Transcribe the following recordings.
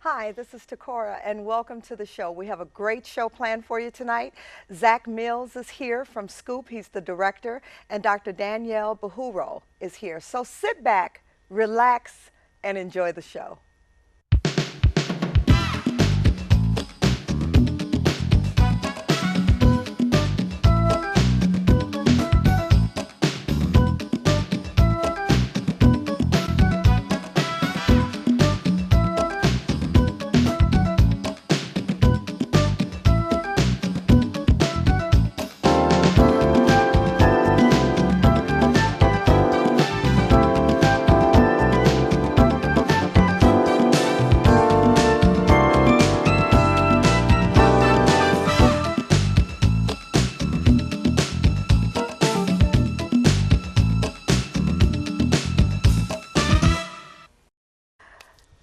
Hi, this is Tecora, and welcome to the show. We have a great show planned for you tonight. Zach Mills is here from S.C.U.P.E. He's the director, and Dr. Danielle Bahuro is here. So sit back, relax, and enjoy the show.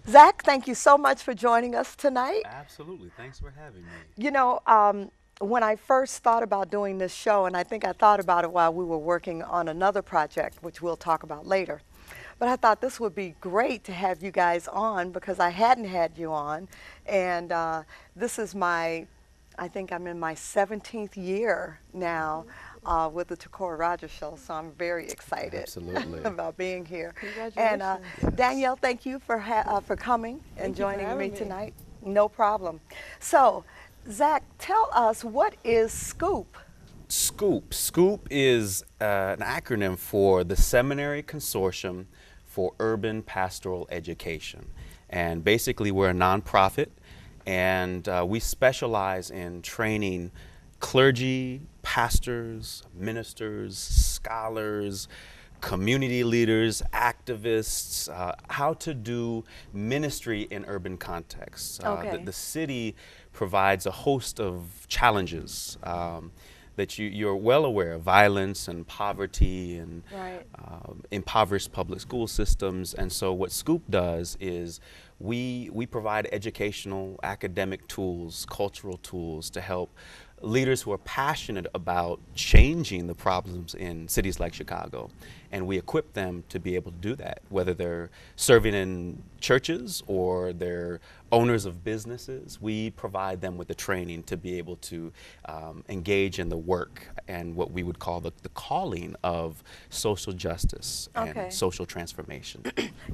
Zach, thank you so much for joining us tonight. Absolutely. Thanks for having me. You know, when I first thought about doing this show, and I think I thought about it while we were working on another project, which we'll talk about later, but I thought this would be great to have you guys on because I hadn't had you on. And this is I think I'm in my 17th year now with the Tecora Rogers Show, so I'm very excited Absolutely. about being here. And Congratulations. Yes. Danielle, thank you for coming and Thank you for joining me having me. tonight. No problem. So, Zach, tell us, what is S.C.U.P.E? SCOOP. SCOOP is an acronym for the Seminary Consortium for Urban Pastoral Education. And basically, we're a nonprofit, and we specialize in training clergy, pastors, ministers, scholars, community leaders, activists, how to do ministry in urban contexts. The city provides a host of challenges that you're well aware of: violence and poverty and Right. impoverished public school systems. And so what SCOOP does is we provide educational, academic tools, cultural tools to help leaders who are passionate about changing the problems in cities like Chicago. And we equip them to be able to do that, whether they're serving in churches or they're owners of businesses. We provide them with the training to be able to engage in the work and what we would call the calling of social justice Okay. and social transformation.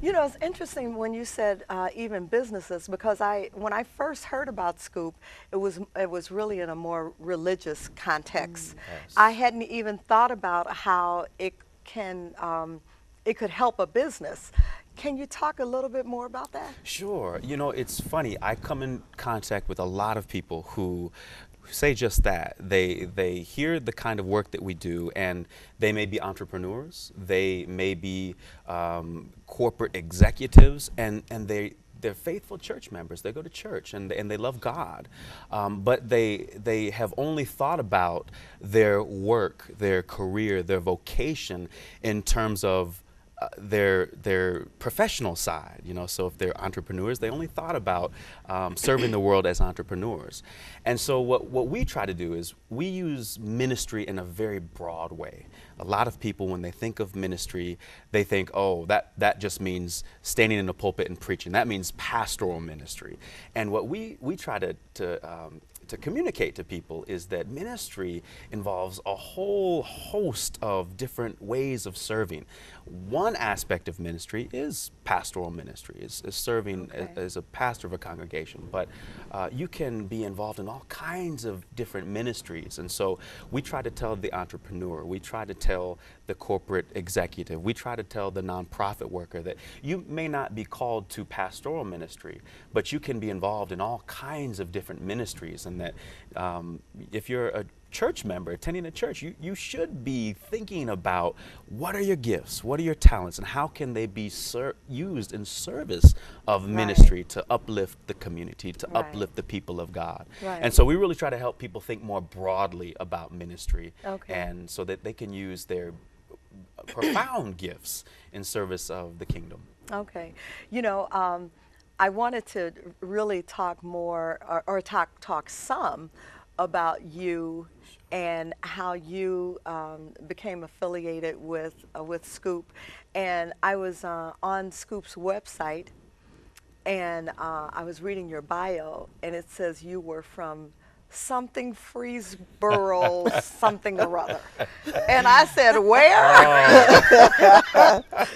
You know, it's interesting when you said even businesses, because when I first heard about S.C.U.P.E, it was really in a more religious context. I Yes. hadn't even thought about how it could help a business. Can you talk a little bit more about that? Sure. You know, it's funny. I come in contact with a lot of people who say just that. They hear the kind of work that we do, and they may be entrepreneurs. They may be corporate executives, and they're faithful church members. They go to church and they love God, but they have only thought about their work, their career, their vocation in terms of their professional side. You know, so if they're entrepreneurs, they only thought about serving the world as entrepreneurs. And so what we try to do is we use ministry in a very broad way. A lot of people, when they think of ministry, they think, oh, that just means standing in a pulpit and preaching. That means pastoral ministry. And what we try to communicate to people is that ministry involves a whole host of different ways of serving. One aspect of ministry is pastoral ministry, is serving Okay. as a pastor of a congregation, but you can be involved in all kinds of different ministries. And so we try to tell the entrepreneur, we try to tell the corporate executive, we try to tell the nonprofit worker that you may not be called to pastoral ministry, but you can be involved in all kinds of different ministries. And that if you're a church member attending a church, you should be thinking about what are your gifts, what are your talents, and how can they be used in service of Right. ministry to uplift the community, to Right. uplift the people of God. And Right. so we really try to help people think more broadly about ministry, Okay. and so that they can use their profound gifts in service of the kingdom. Okay. You know, I wanted to really talk more, or talk some about you and how you became affiliated with S.C.U.P.E. And I was on S.C.U.P.E.'s website, and I was reading your bio, and it says you were from something Freesboro, something or other. And I said, where?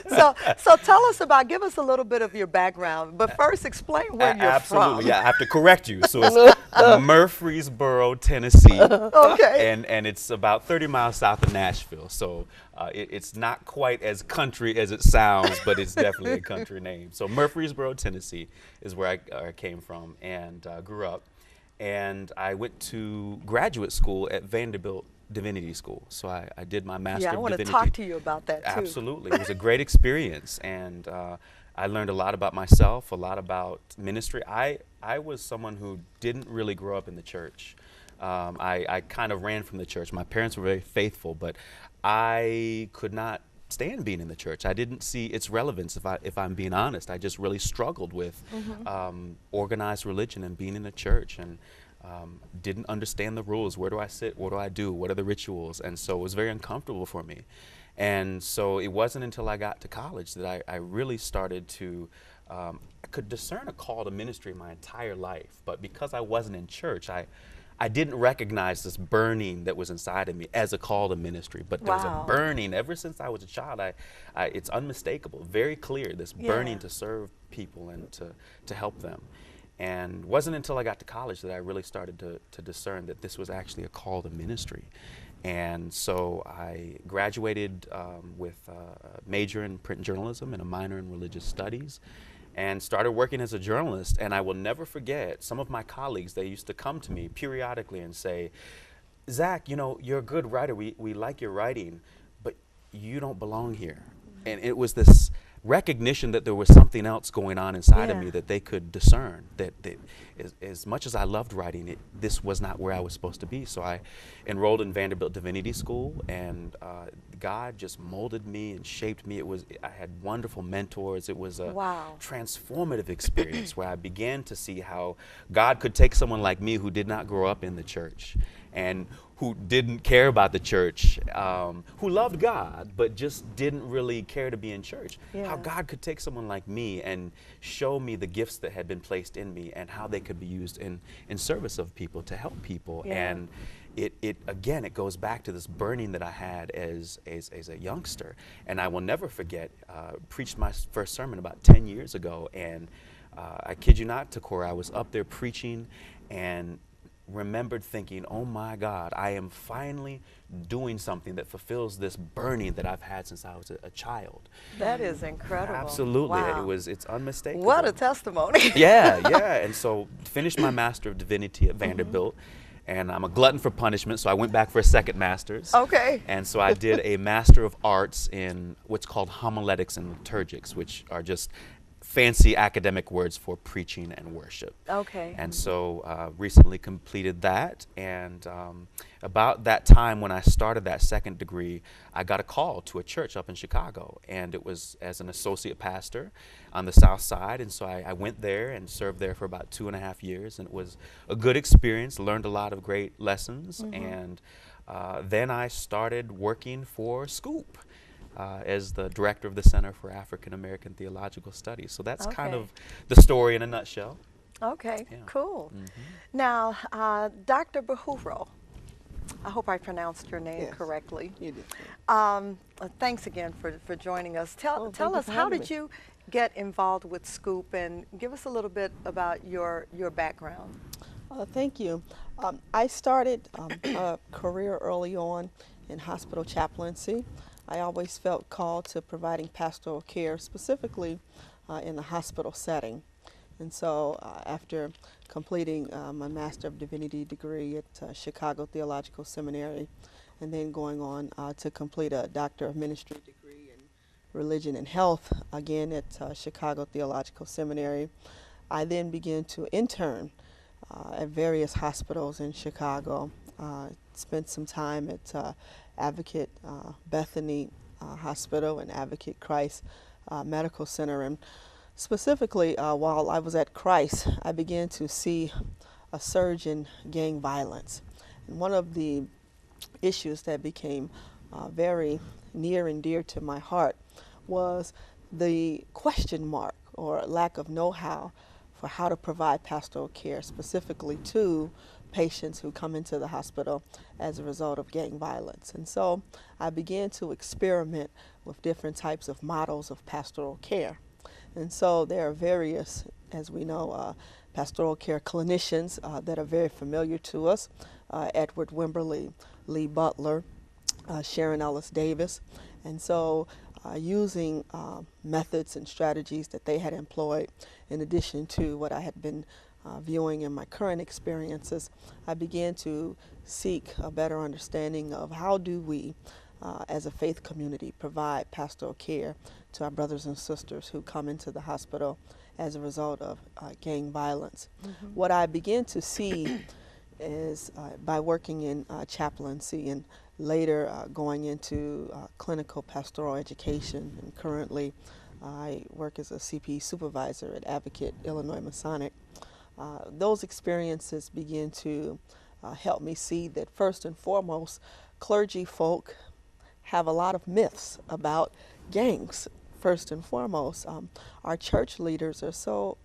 So tell us about, give us a little bit of your background, but first explain where you're Absolutely, from. yeah. I have to correct you. So it's Murfreesboro, Tennessee, Okay. and it's about 30 miles south of Nashville. So it's not quite as country as it sounds, but it's definitely a country name. So Murfreesboro, Tennessee, is where I came from and grew up. And I went to graduate school at Vanderbilt Divinity School. So I did my Yeah, Master I of want to Divinity. talk to you about that too. Absolutely. It was a great experience. And I learned a lot about myself, a lot about ministry. I was someone who didn't really grow up in the church. I kind of ran from the church. My parents were very faithful, but I could not stand being in the church. I didn't see its relevance, if I'm being honest. I just really struggled with organized religion and being in a church, and didn't understand the rules. Where do I sit? What do I do? What are the rituals? And so it was very uncomfortable for me. And so it wasn't until I got to college that I really started to, I could discern a call to ministry my entire life. But because I wasn't in church, I didn't recognize this burning that was inside of me as a call to ministry. But there was a Wow. burning ever since I was a child. It's unmistakable, very clear, this Yeah. burning to serve people and to help them. And it wasn't until I got to college that I really started to discern that this was actually a call to ministry. And so I graduated with a major in print journalism and a minor in religious studies, and started working as a journalist. And I will never forget, some of my colleagues, they used to come to me periodically and say, Zach, you know, you're a good writer. We like your writing, but you don't belong here. And it was this recognition that there was something else going on inside of Yeah. me that they could discern, that as much as I loved writing it, this was not where I was supposed to be. So I enrolled in Vanderbilt Divinity School, and God just molded me and shaped me. I had wonderful mentors. It was a Wow. transformative experience where I began to see how God could take someone like me who did not grow up in the church and who didn't care about the church, who loved God but just didn't really care to be in church. How Yeah. God could take someone like me and show me the gifts that had been placed in me and how they could be used in service of people, to help people. Yeah. And it again, it goes back to this burning that I had as a youngster. And I will never forget, preached my first sermon about 10 years ago, and I kid you not, Tecora, I was up there preaching and remembered thinking, oh my God, I am finally doing something that fulfills this burning that I've had since I was a child. That is incredible. Absolutely. Wow. It's unmistakable. What a testimony. Yeah, yeah. And so finished my Master of Divinity at Vanderbilt. And I'm a glutton for punishment, so I went back for a second master's. Okay. And so I did a Master of Arts in what's called homiletics and liturgics, which are just fancy academic words for preaching and worship. Okay. And so recently completed that. And about that time when I started that second degree, I got a call to a church up in Chicago. And it was as an associate pastor on the South Side. And so I went there and served there for about 2.5 years. And it was a good experience, learned a lot of great lessons. And then I started working for S.C.U.P.E. As the director of the Center for African American Theological Studies. So that's kind Okay. of the story in a nutshell. Okay. Yeah. Cool. Now, Dr. Bahuro, I hope I pronounced your name Yes. correctly. You did. Thanks again for joining us. Tell Oh, thank tell you us, for how having did me. you get involved with S.C.U.P.E, and give us a little bit about your background. Thank you. I started a career early on in hospital chaplaincy. I always felt called to providing pastoral care, specifically in the hospital setting. And so after completing my Master of Divinity degree at Chicago Theological Seminary, and then going on to complete a Doctor of Ministry degree in Religion and Health, again at Chicago Theological Seminary, I then began to intern at various hospitals in Chicago. Spent some time at Advocate Bethany Hospital and Advocate Christ Medical Center. And specifically, while I was at Christ, I began to see a surge in gang violence. And one of the issues that became very near and dear to my heart was the question mark or lack of know-how for how to provide pastoral care specifically to patients who come into the hospital as a result of gang violence. And so I began to experiment with different types of models of pastoral care. And so there are various, as we know, pastoral care clinicians that are very familiar to us: Edward Wimberly, Lee Butler, Sharon Ellis Davis. And so using methods and strategies that they had employed, in addition to what I had been viewing in my current experiences, I began to seek a better understanding of how do we, as a faith community, provide pastoral care to our brothers and sisters who come into the hospital as a result of gang violence. Mm-hmm. What I began to see is by working in chaplaincy and later going into clinical pastoral education, and currently I work as a CPE supervisor at Advocate Illinois Masonic. Those experiences begin to help me see that first and foremost, clergy folk have a lot of myths about gangs. First and foremost, our church leaders are so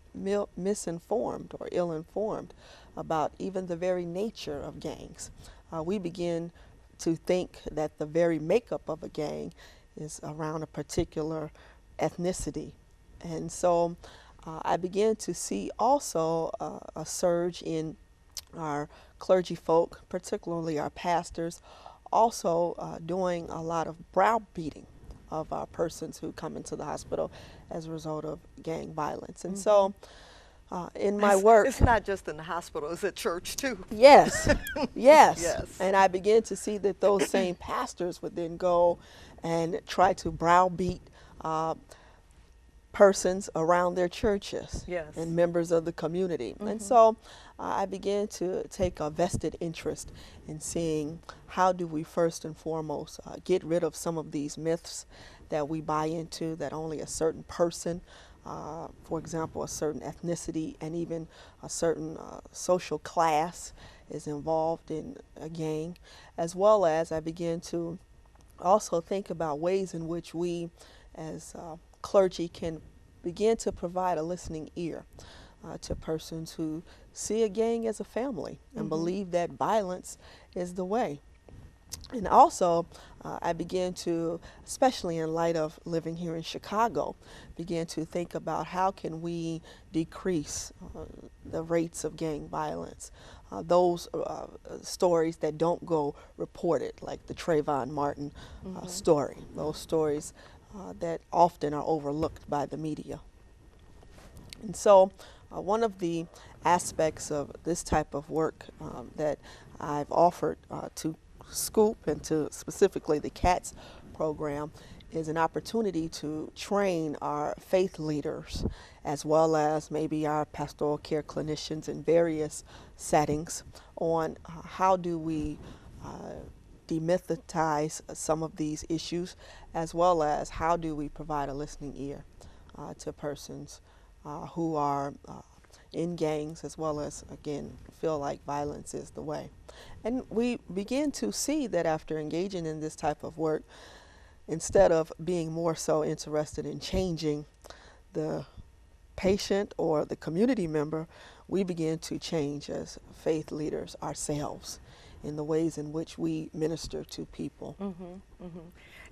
misinformed or ill-informed about even the very nature of gangs. We begin to think that the very makeup of a gang is around a particular ethnicity. And so I began to see also a surge in our clergy folk, particularly our pastors, also doing a lot of browbeating of our persons who come into the hospital as a result of gang violence. And so in my work... It's not just in the hospital, it's at church too. Yes, yes. Yes. And I began to see that those same pastors would then go and try to browbeat persons around their churches. Yes. And members of the community. Mm-hmm. And so I began to take a vested interest in seeing how do we first and foremost get rid of some of these myths that we buy into, that only a certain person, for example, a certain ethnicity and even a certain social class is involved in a gang, as well as I began to also think about ways in which we as clergy can begin to provide a listening ear to persons who see a gang as a family and believe that violence is the way. And also, I began to, especially in light of living here in Chicago, began to think about how can we decrease the rates of gang violence. Those stories that don't go reported, like the Trayvon Martin story, those stories that often are overlooked by the media. And so one of the aspects of this type of work that I've offered to S.C.U.P.E and to specifically the C.A.A.T.S program is an opportunity to train our faith leaders as well as maybe our pastoral care clinicians in various settings on how do we demythitize some of these issues, as well as how do we provide a listening ear to persons who are in gangs, as well as, again, feel like violence is the way. And we begin to see that after engaging in this type of work, instead of being more so interested in changing the patient or the community member, we begin to change as faith leaders ourselves in the ways in which we minister to people.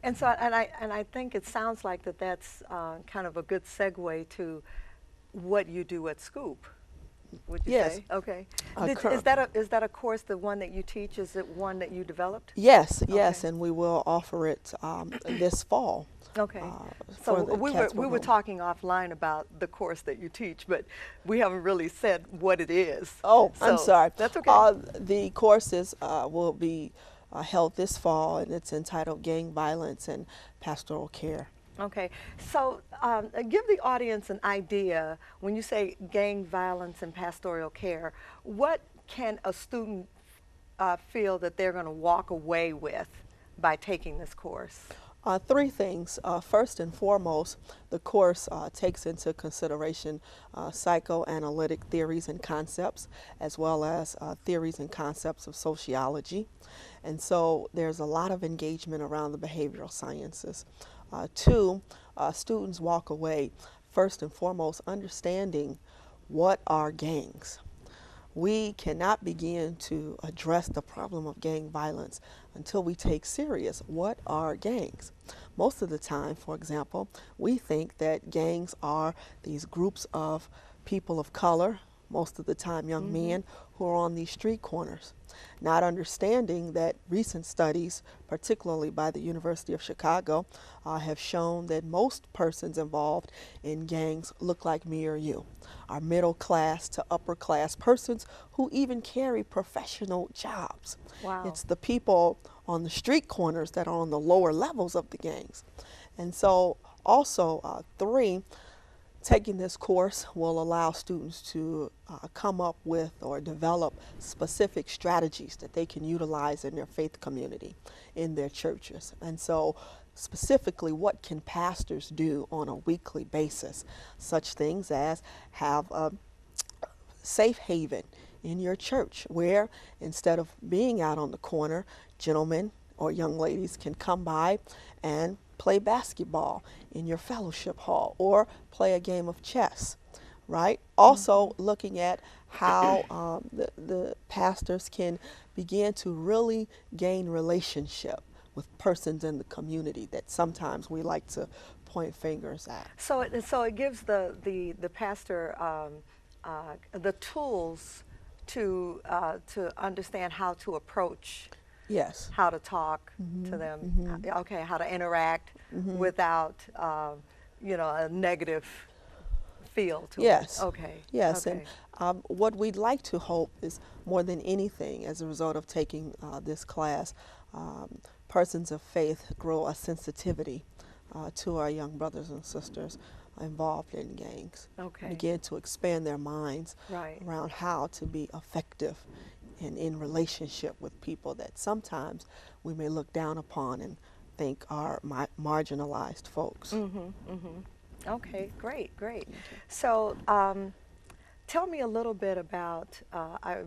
And so, and I think it sounds like that's kind of a good segue to what you do at S.C.U.P.E. Would you Yes. say? Okay. Is Is that a course, the one that you teach? Is it one that you developed? Yes, yes, Okay. and we will offer it this fall. Okay. For So the we C.A.A.T.S were program. talking offline about the course that you teach, but we haven't really said what it is. Oh, I'm So sorry. That's okay. The courses will be held this fall, and it's entitled Gang Violence and Pastoral Care. Okay, so give the audience an idea, when you say gang violence and pastoral care, what can a student feel that they're going to walk away with by taking this course? Three things. First and foremost, the course takes into consideration psychoanalytic theories and concepts, as well as theories and concepts of sociology. And so there's a lot of engagement around the behavioral sciences. Two, students walk away first and foremost understanding what are gangs. We cannot begin to address the problem of gang violence until we take serious what are gangs. Most of the time, for example, we think that gangs are these groups of people of color, most of the time young men, who are on these street corners, not understanding that recent studies, particularly by the University of Chicago, have shown that most persons involved in gangs look like me or you, are middle class to upper class persons who even carry professional jobs. Wow. It's the people on the street corners that are on the lower levels of the gangs. And so also, three, taking this course will allow students to come up with or develop specific strategies that they can utilize in their faith community, in their churches. And so specifically, what can pastors do on a weekly basis? Such things as have a safe haven in your church where instead of being out on the corner, gentlemen or young ladies can come by and play basketball in your fellowship hall or play a game of chess, right? Also, looking at how the pastors can begin to really gain relationship with persons in the community that sometimes we like to point fingers at. So it gives the pastor the tools to understand how to approach, Yes. how to talk to them, okay, how to interact without a negative feel to it. Yes. Okay. Yes. And Okay. what we'd like to hope is more than anything, as a result of taking this class, persons of faith grow a sensitivity to our young brothers and sisters involved in gangs. Okay. Begin to expand their minds Right. around how to be effective in relationship with people that sometimes we may look down upon and think are marginalized folks. Okay, great, great. So, tell me a little bit about,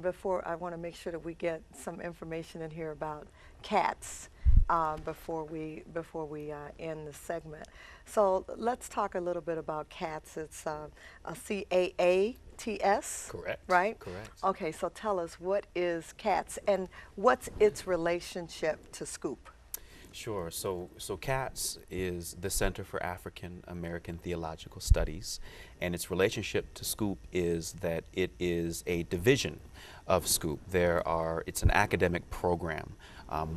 before I want to make sure that we get some information in here about C.A.A.T.S. Before we end the segment. So let's talk a little bit about C.A.A.T.S. It's a C.A.A.T.S. Correct. Right? Correct. Okay, so tell us, what is C.A.A.T.S. and what's its relationship to S.C.U.P.E? Sure. So C.A.A.T.S. is the Center for African American Theological Studies, and its relationship to S.C.U.P.E is that it is a division of S.C.U.P.E. It's an academic program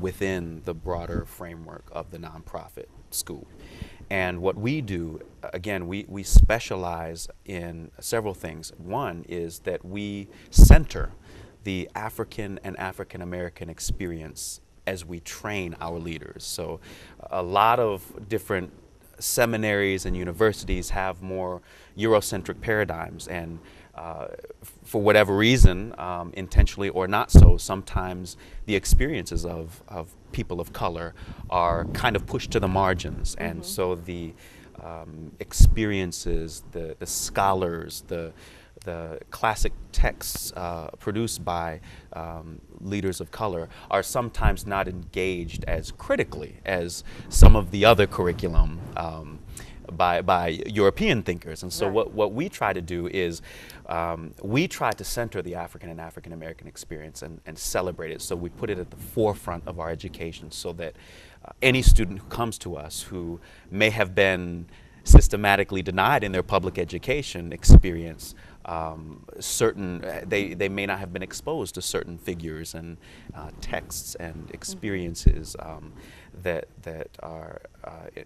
within the broader framework of the nonprofit S.C.U.P.E. And what we do, again, we specialize in several things. One is that we center the African and African American experience as we train our leaders. So a lot of different seminaries and universities have more Eurocentric paradigms, and for whatever reason, intentionally or not so, sometimes the experiences of people of color are kind of pushed to the margins. And so the experiences, the scholars, the classic texts produced by leaders of color are sometimes not engaged as critically as some of the other curriculum by European thinkers. And so Right. what we try to do is we try to center the African and African American experience and celebrate it. So we put it at the forefront of our education so that any student who comes to us who may have been systematically denied in their public education experience they may not have been exposed to certain figures and texts and experiences that are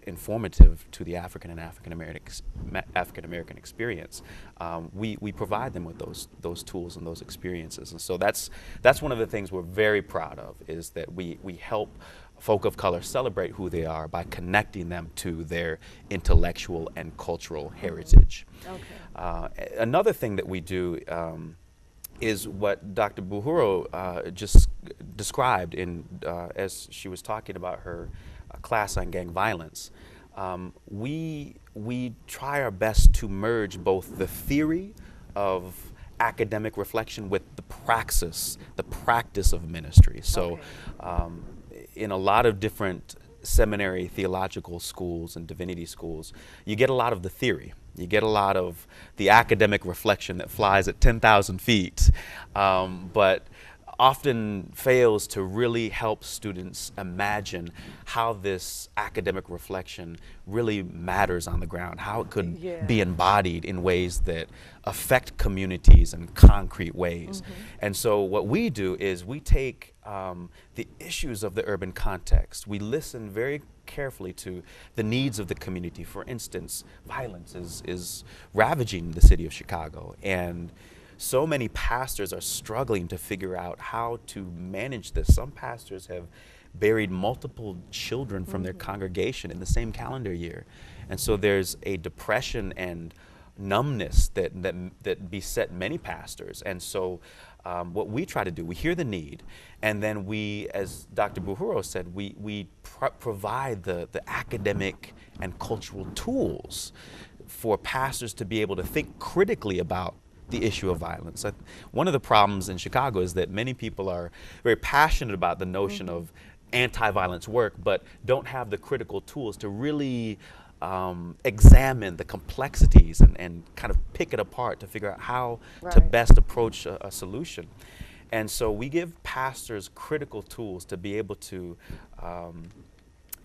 informative to the African and African American experience. We provide them with those tools and those experiences, and so that's one of the things we're very proud of, is that we help folk of color celebrate who they are by connecting them to their intellectual and cultural heritage. Okay. Another thing that we do is what Dr. Buhuro just described as she was talking about her class on gang violence. We try our best to merge both the theory of academic reflection with the practice of ministry. So Okay. in a lot of different seminary theological schools and divinity schools, you get a lot of the theory. You get a lot of the academic reflection that flies at 10,000 feet, but often fails to really help students imagine how this academic reflection really matters on the ground, how it could Yeah. be embodied in ways that affect communities in concrete ways. And so what we do is we take the issues of the urban context. We listen very carefully to the needs of the community. For instance, violence is ravaging the city of Chicago, and so many pastors are struggling to figure out how to manage this. Some pastors have buried multiple children from their congregation in the same calendar year. And so there's a depression and numbness that beset many pastors. And so what we try to do, we hear the need, and then we, as Dr. Buhuro said, we provide the academic and cultural tools for pastors to be able to think critically about the issue of violence. One of the problems in Chicago is that many people are very passionate about the notion of anti-violence work, but don't have the critical tools to really examine the complexities and kind of pick it apart to figure out how to Right. best approach a solution. And so we give pastors critical tools to be able to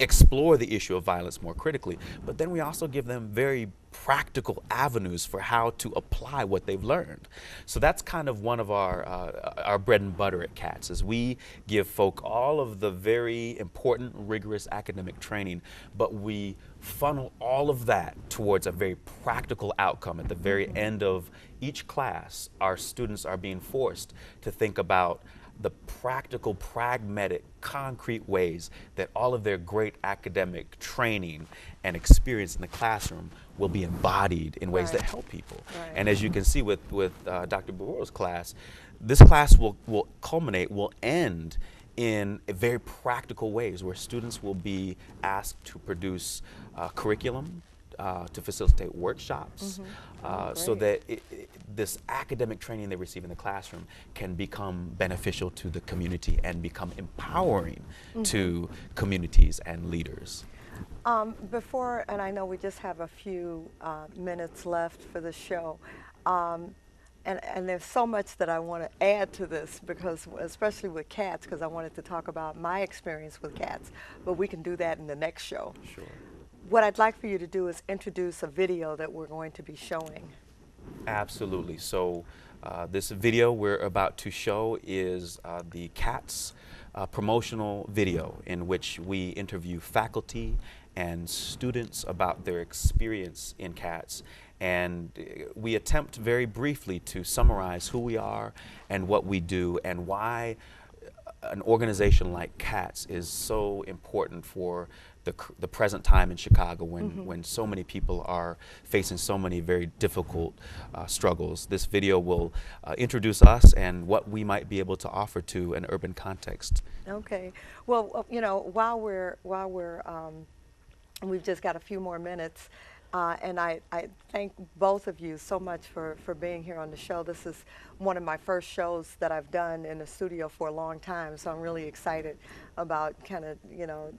explore the issue of violence more critically, but then we also give them very practical avenues for how to apply what they've learned. So that's kind of one of our bread and butter at C.A.A.T.S. is we give folk all of the very important, rigorous academic training, but we funnel all of that towards a very practical outcome. At the very end of each class, our students are being forced to think about the practical, pragmatic, concrete ways that all of their great academic training and experience in the classroom will be embodied in ways that Right. help people. Right. And as you can see with Dr. Buhuro's class, this class will culminate, will end in very practical ways where students will be asked to produce curriculum, to facilitate workshops, so that this academic training they receive in the classroom can become beneficial to the community and become empowering to communities and leaders. Before, and I know we just have a few minutes left for the show, and there's so much that I want to add to this because, especially with C.A.A.T.S, because I wanted to talk about my experience with C.A.A.T.S, but we can do that in the next show. Sure. What I'd like for you to do is introduce a video that we're going to be showing. Absolutely. So this video we're about to show is the C.A.A.T.S promotional video in which we interview faculty and students about their experience in C.A.A.T.S. And we attempt very briefly to summarize who we are and what we do and why an organization like C.A.A.T.S is so important for the present time in Chicago when so many people are facing so many very difficult struggles. This video will introduce us and what we might be able to offer to an urban context. Okay. Well, you know, while we've just got a few more minutes, and I thank both of you so much for being here on the show. This is one of my first shows that I've done in the studio for a long time, so I'm really excited about kind of, you know,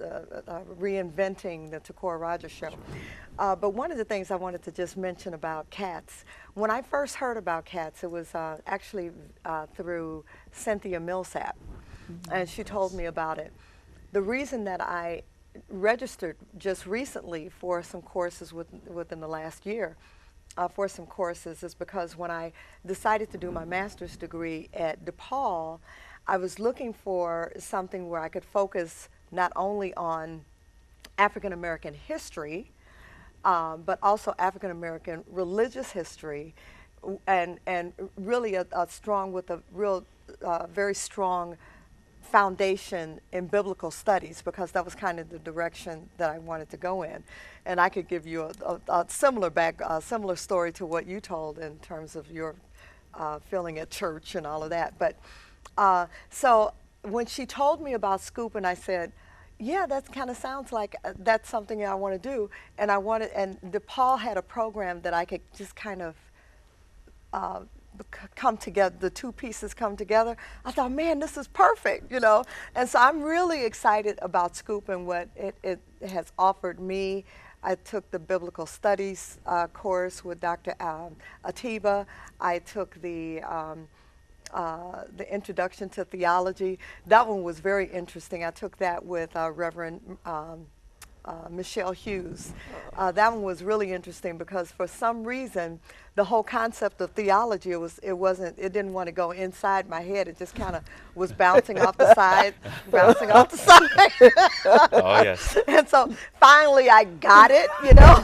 reinventing the Tecora Rogers show. But one of the things I wanted to just mention about C.A.A.T.S, when I first heard about C.A.A.T.S, it was actually through Cynthia Millsap, and she told me about it. The reason that I registered just recently for some courses within the last year for some courses is because when I decided to do my master's degree at DePaul, I was looking for something where I could focus not only on African American history, but also African American religious history, and really a strong with a real very strong foundation in biblical studies, because that was kind of the direction that I wanted to go in. And I could give you a similar story to what you told in terms of your feeling at church and all of that. But so when she told me about S.C.U.P.E, and I said, yeah, that kind of sounds like that's something I want to do. And DePaul had a program that I could just kind of come together, the two pieces come together, I thought, man, this is perfect, you know. And so I'm really excited about S.C.U.P.E and what it has offered me. I took the Biblical Studies course with Dr. Atiba. I took the Introduction to Theology. That one was very interesting. I took that with Reverend Michelle Hughes. That one was really interesting because for some reason the whole concept of theology, it didn't want to go inside my head. It just kind of was bouncing off the side, bouncing off the side. Oh, yes. And so finally I got it, you know.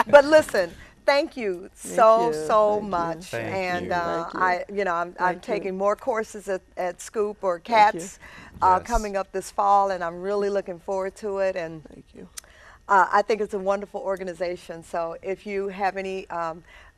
But listen, thank you so Thank you. much. Thank And you. Thank you. I'm Thank you. taking more courses at S.C.U.P.E or Thank you. C.A.A.T.S Yes. coming up this fall, and I'm really looking forward to it. And Thank you. I think it's a wonderful organization. So if you have any,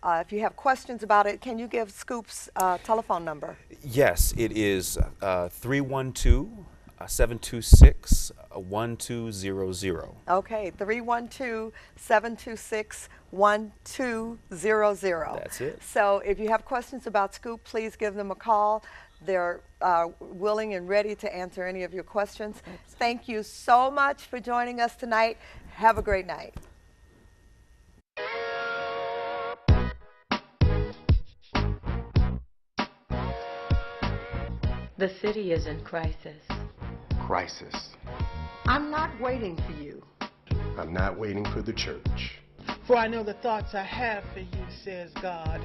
if you have questions about it, can you give S.C.U.P.'s telephone number? Yes, it is 312-726-1200. Okay, 312-726-1200. That's it. So if you have questions about S.C.U.P., please give them a call. They're willing and ready to answer any of your questions. Thank you so much for joining us tonight. Have a great night. The city is in crisis. Crisis. I'm not waiting for you. I'm not waiting for the church. For I know the thoughts I have for you, says God.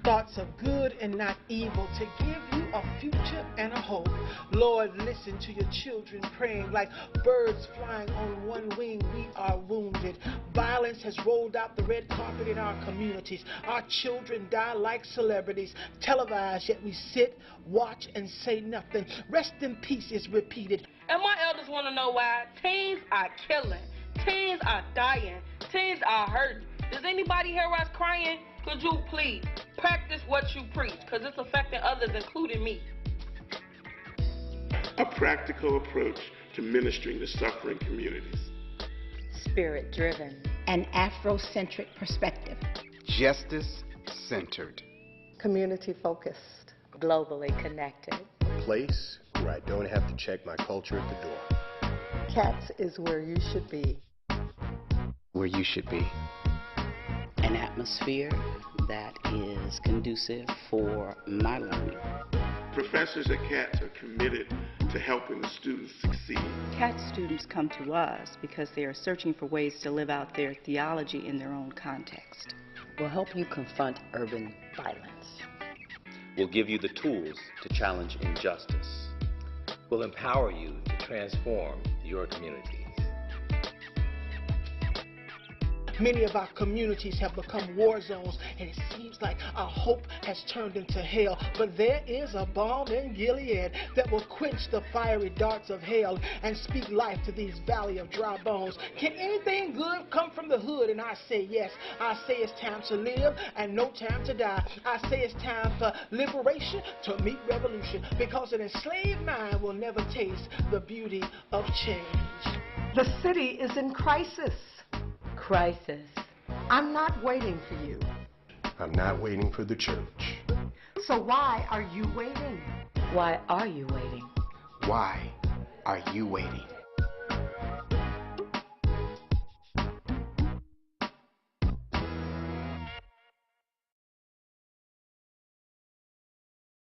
Thoughts of good and not evil, to give you a future and a hope. Lord, listen to your children praying like birds flying on one wing. We are wounded. Violence has rolled out the red carpet in our communities. Our children die like celebrities. Televised, yet we sit, watch, and say nothing. Rest in peace is repeated. And my elders want to know why teens are killing, teens are dying, teens are hurting. Does anybody hear us crying? Could you please practice what you preach, because it's affecting others, including me. A practical approach to ministering to suffering communities. Spirit-driven. An Afrocentric perspective. Justice-centered. Community-focused. Globally connected. A place where I don't have to check my culture at the door. C.A.A.T.S is where you should be. Where you should be. An atmosphere that is conducive for my learning. Professors at C.A.A.T.S are committed to helping the students succeed. C.A.A.T.S students come to us because they are searching for ways to live out their theology in their own context. We'll help you confront urban violence. We'll give you the tools to challenge injustice. We'll empower you to transform your communities. Many of our communities have become war zones, and it seems like our hope has turned into hell. But there is a balm in Gilead that will quench the fiery darts of hell and speak life to these valley of dry bones. Can anything good come from the hood? And I say yes. I say it's time to live and no time to die. I say it's time for liberation to meet revolution, because an enslaved mind will never taste the beauty of change. The city is in crisis. Crisis. I'm not waiting for you. I'm not waiting for the church. So why are you waiting? Why are you waiting? Why are you waiting?